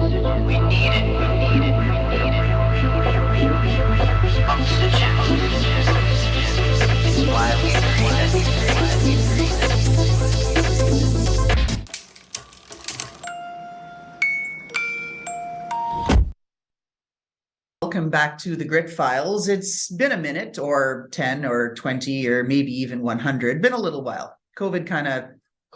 We need it. Oxygen. It's why we breathe. Welcome back to the Grit Files. It's been a minute or 10 or 20 or maybe even 100. Been a little while. COVID kind of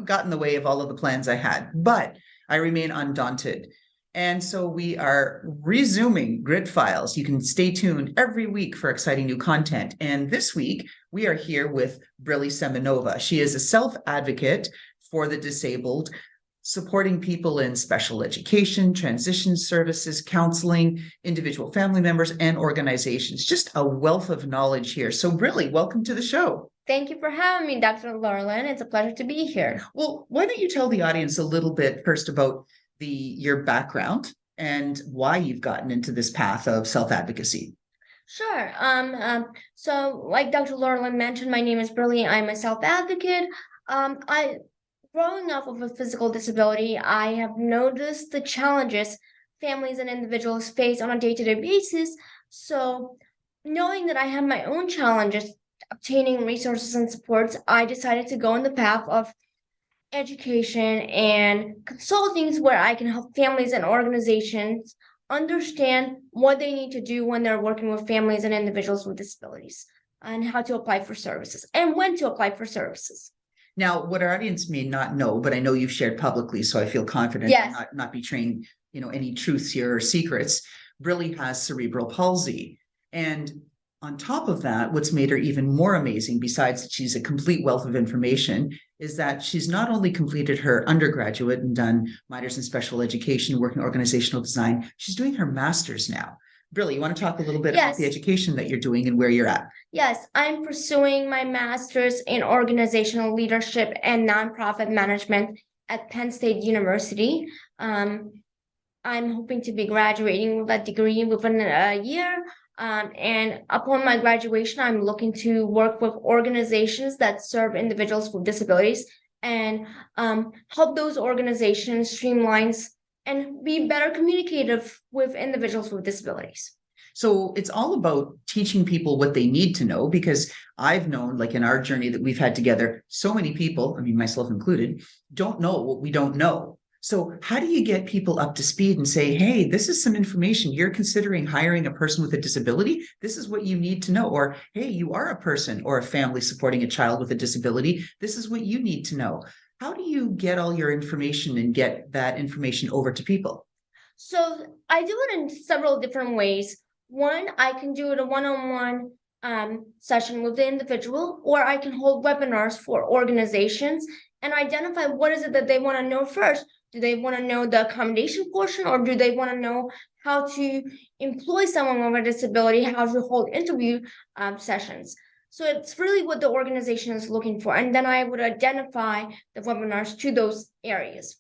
got in the way of all of the plans I had, but I remain undaunted. And so we are resuming Grit Files. You can stay tuned every week for exciting new content. And this week, we are here with Brilly Semenova. She is a self-advocate for the disabled, supporting people in special education, transition services, counseling, individual family members, and organizations. Just a wealth of knowledge here. So Brilly, welcome to the show. Thank you for having me, Dr. Loralyn. It's a pleasure to be here. Well, why don't you tell the audience a little bit first about your background and why you've gotten into this path of self-advocacy? Sure. So like Dr. Loralyn mentioned, my name is Brilly. I'm a self-advocate. Growing up with a physical disability, I have noticed the challenges families and individuals face on a day-to-day basis. So knowing that I have my own challenges obtaining resources and supports, I decided to go in the path of education and consultings where I can help families and organizations understand what they need to do when they're working with families and individuals with disabilities and how to apply for services and when to apply for services. Now, what our audience may not know, but I know you've shared publicly, so I feel confident Yes. not betraying, any truths here or secrets. Brilly has cerebral palsy. And on top of that, what's made her even more amazing, besides that she's a complete wealth of information, is that she's not only completed her undergraduate and done minors in special education, working organizational design, she's doing her master's now. Brilly, you want to talk a little bit about the education that you're doing and where you're at? Yes, I'm pursuing my master's in organizational leadership and nonprofit management at Penn State University. I'm hoping to be graduating with that degree within a year. And upon my graduation, I'm looking to work with organizations that serve individuals with disabilities and help those organizations streamline and be better communicative with individuals with disabilities. So it's all about teaching people what they need to know, because I've known, like in our journey that we've had together, so many people, I mean, myself included, don't know what we don't know. So how do you get people up to speed and say, hey, this is some information you're considering hiring a person with a disability? This is what you need to know. Or, hey, you are a person or a family supporting a child with a disability. This is what you need to know. How do you get all your information and get that information over to people? So I do it in several different ways. One, I can do it a one-on-one session with the individual, or I can hold webinars for organizations and identify what is it that they want to know first. Do they want to know the accommodation portion, or do they want to know how to employ someone with a disability, how to hold interview sessions? So it's really what the organization is looking for. And then I would identify the webinars to those areas.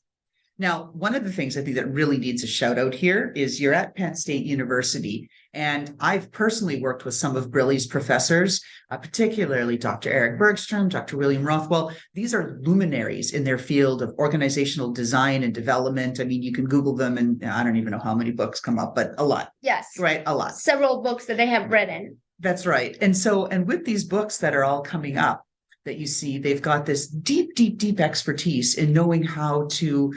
Now, one of the things I think that really needs a shout out here is you're at Penn State University, and I've personally worked with some of Brilly's professors, particularly Dr. Eric Bergstrom, Dr. William Rothwell. These are luminaries in their field of organizational design and development. I mean, you can Google them, and I don't even know how many books come up, but a lot. Yes. Right, a lot. Several books that they have written. That's right. And with these books that are all coming up that you see, they've got this deep expertise in knowing how to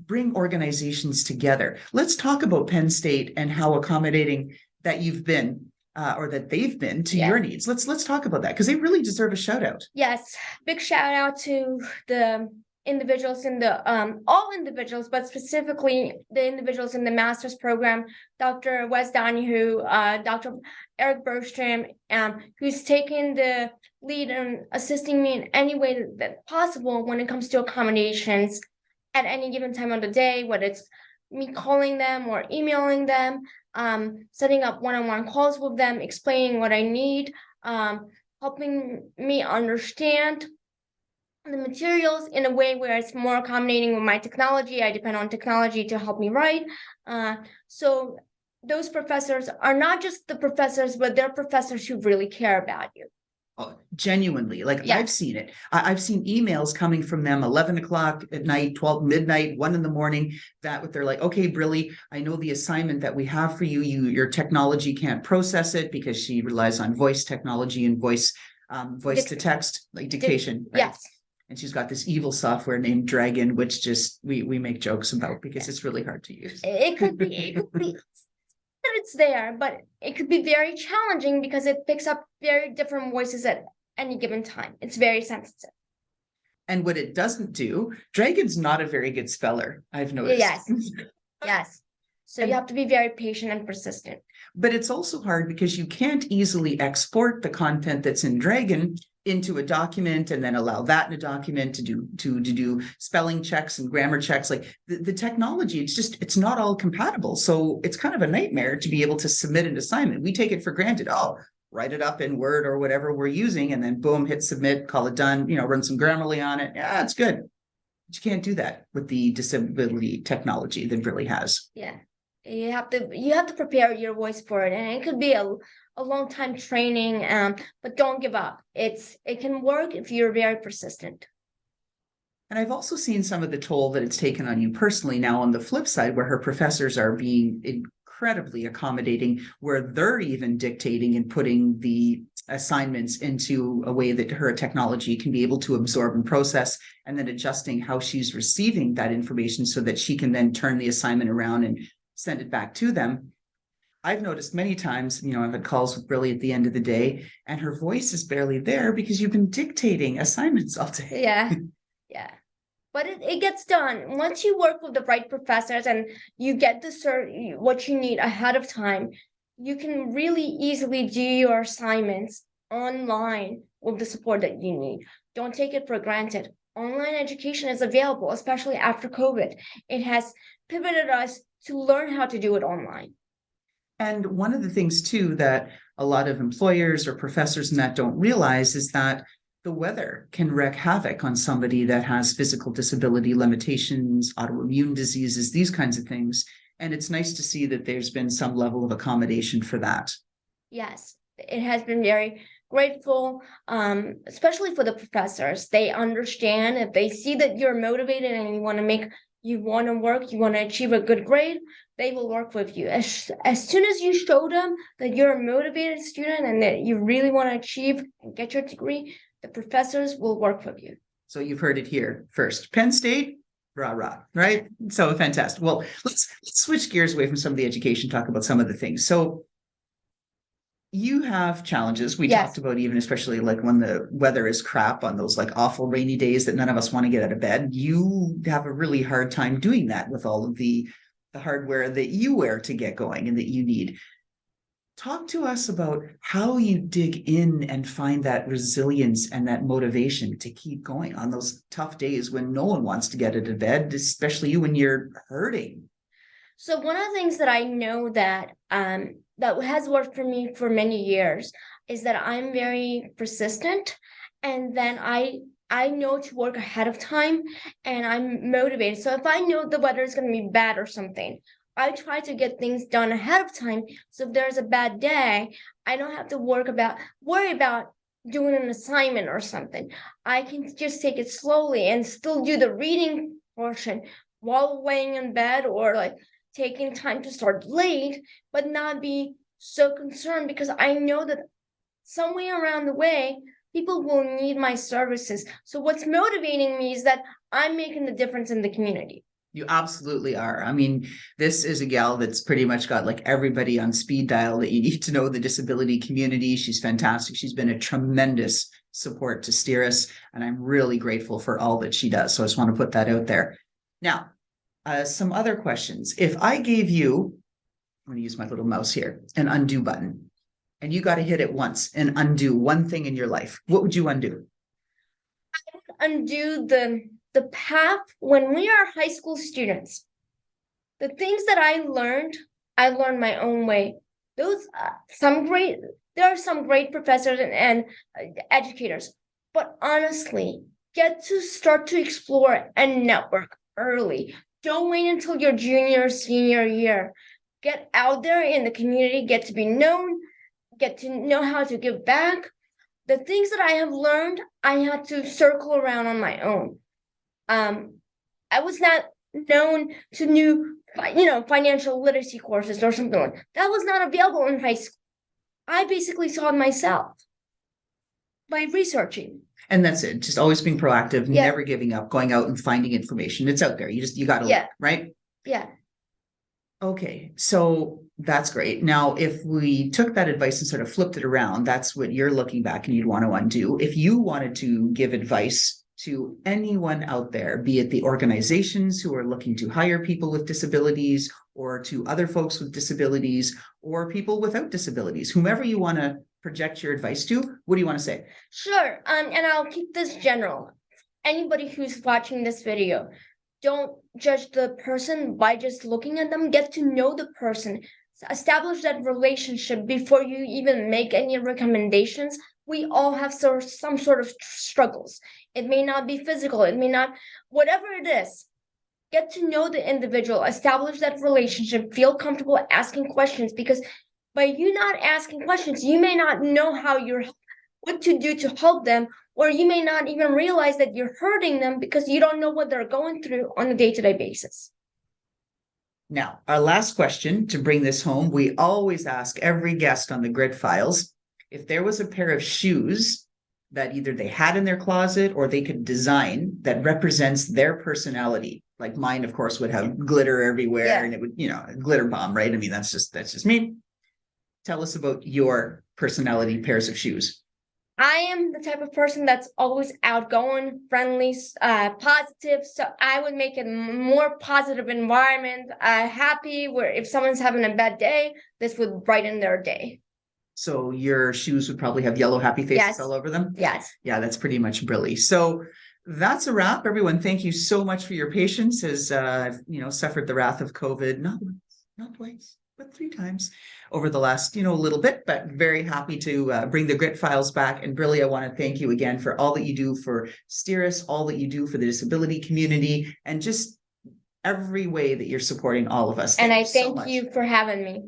bring organizations together. Let's talk about Penn State and how accommodating that you've been or that they've been to your needs. Let's talk about that, because they really deserve a shout out. Yes, big shout out to the individuals in the all individuals, but specifically the individuals in the master's program, Dr. Wes Donahue, Dr. Eric Bergstrom, who's taken the lead in assisting me in any way that possible when it comes to accommodations at any given time of the day, whether it's me calling them or emailing them, setting up one-on-one calls with them, explaining what I need, helping me understand the materials in a way where it's more accommodating with my technology. I depend on technology to help me write. So those professors are not just the professors, but they're professors who really care about you. Oh, genuinely, like Yeah. I've seen it. I've seen emails coming from them 11 o'clock at night, 12 midnight, 1 in the morning. They're like, okay, Brilly, I know the assignment that we have for you. Your technology can't process it because she relies on voice technology and voice to text, like dictation, right? Yes. And she's got this evil software named Dragon, which just we make jokes about because it's really hard to use. It could be that it's there, but it could be very challenging because it picks up very different voices at any given time. It's very sensitive. And what it doesn't do, Dragon's not a very good speller, I've noticed. Yes. Yes. So you have to be very patient and persistent. But it's also hard because you can't easily export the content that's in Dragon into a document and then allow that in a document to do spelling checks and grammar checks. Like the technology, it's not all compatible. So it's kind of a nightmare to be able to submit an assignment. We take it for granted. Oh, write it up in Word or whatever we're using, and then boom, hit submit, call it done, run some Grammarly on it. Yeah, it's good. But you can't do that with the disability technology that Brilly has. Yeah. You have to prepare your voice for it, and it could be a long time training, but don't give up. It can work if you're very persistent. And I've also seen some of the toll that it's taken on you personally now on the flip side, where her professors are being incredibly accommodating, where they're even dictating and putting the assignments into a way that her technology can be able to absorb and process, and then adjusting how she's receiving that information so that she can then turn the assignment around and send it back to them. I've noticed many times, I've had calls with Brilly at the end of the day, and her voice is barely there because you've been dictating assignments all day. Yeah. Yeah. But it gets done. Once you work with the right professors and you get what you need ahead of time, you can really easily do your assignments online with the support that you need. Don't take it for granted. Online education is available, especially after COVID. It has pivoted us to learn how to do it online. And one of the things too that a lot of employers or professors and that don't realize is that the weather can wreak havoc on somebody that has physical disability limitations, autoimmune diseases, these kinds of things. And it's nice to see that there's been some level of accommodation for that. Yes, it has been very grateful, especially for the professors. They understand if they see that you're motivated and you want to work, you want to achieve a good grade, they will work with you. As soon as you show them that you're a motivated student and that you really want to achieve and get your degree, the professors will work with you. So you've heard it here first. Penn State, rah, rah, right? So fantastic. Well, let's switch gears away from some of the education, talk about some of the things. So you have challenges. We talked about even especially like when the weather is crap on those like awful rainy days that none of us want to get out of bed. You have a really hard time doing that with all of the hardware that you wear to get going and that you need. Talk to us about how you dig in and find that resilience and that motivation to keep going on those tough days when no one wants to get out of bed, especially you when you're hurting. So one of the things that I know that has worked for me for many years is that I'm very persistent, and then I know to work ahead of time, and I'm motivated. So if I know the weather is going to be bad or something, I try to get things done ahead of time. So if there's a bad day, I don't have to worry about doing an assignment or something. I can just take it slowly and still do the reading portion while laying in bed, or like taking time to start late, but not be so concerned because I know that somewhere around the way, people will need my services. So what's motivating me is that I'm making the difference in the community. You absolutely are. I mean, this is a gal that's pretty much got like everybody on speed dial that you need to know, the disability community. She's fantastic. She's been a tremendous support to steer us, and I'm really grateful for all that she does. So I just want to put that out there. Now, some other questions. If I gave you, I'm going to use my little mouse here, an undo button, and you got to hit it once and undo one thing in your life, what would you undo? I would undo the path when we are high school students. The things that I learned my own way. There are some great professors and educators, but honestly, get to start to explore and network early. Don't wait until your junior or senior year. Get out there in the community, get to be known, get to know how to give back. the things that I have learned, I had to circle around on my own. I was not known to new, financial literacy courses or something like that. That was not available in high school. I basically saw it myself by researching. And that's it. Just always being proactive, Yeah. never giving up, going out and finding information. It's out there. You got to, Yeah. right? Yeah. Okay, so that's great. Now, if we took that advice and sort of flipped it around, that's what you're looking back and you'd want to undo. If you wanted to give advice to anyone out there, be it the organizations who are looking to hire people with disabilities, or to other folks with disabilities, or people without disabilities, whomever you want to project your advice to, what do you want to say? Sure. And I'll keep this general. Anybody who's watching this video, don't judge the person by just looking at them. Get to know the person. Establish that relationship before you even make any recommendations. We all have some sort of struggles. It may not be physical. It may not, whatever it is. Get to know the individual. Establish that relationship. Feel comfortable asking questions, because by you not asking questions, you may not know what to do to help them, or you may not even realize that you're hurting them because you don't know what they're going through on a day-to-day basis. Now, our last question to bring this home, we always ask every guest on the Grit Files, if there was a pair of shoes that either they had in their closet or they could design that represents their personality. Like mine, of course, would have glitter everywhere, and it would, a glitter bomb, right? I mean, that's just me. Tell us about your personality pairs of shoes. I am the type of person that's always outgoing, friendly, positive. So I would make it a more positive environment, happy, where if someone's having a bad day, this would brighten their day. So your shoes would probably have yellow happy faces all over them? Yes. Yeah, that's pretty much Brilly. So that's a wrap, everyone. Thank you so much for your patience as I've suffered the wrath of COVID, not once, not twice, but 3 times over the last, little bit, but very happy to bring the Grit Files back. And Brilly, I want to thank you again for all that you do for Steeris, all that you do for the disability community, and just every way that you're supporting all of us. And I thank you for having me.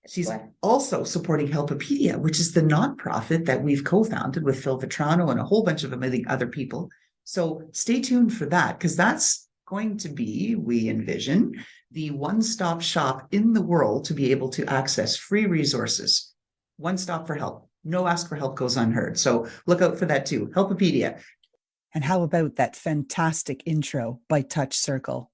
She's also supporting Helpopedia, which is the nonprofit that we've co-founded with Phil Vetrano and a whole bunch of amazing other people. So stay tuned for that, because that's going to be, we envision, the one-stop shop in the world to be able to access free resources. One stop for help. No ask for help goes unheard. So look out for that too. Helpopedia. And how about that fantastic intro by Touch Circle?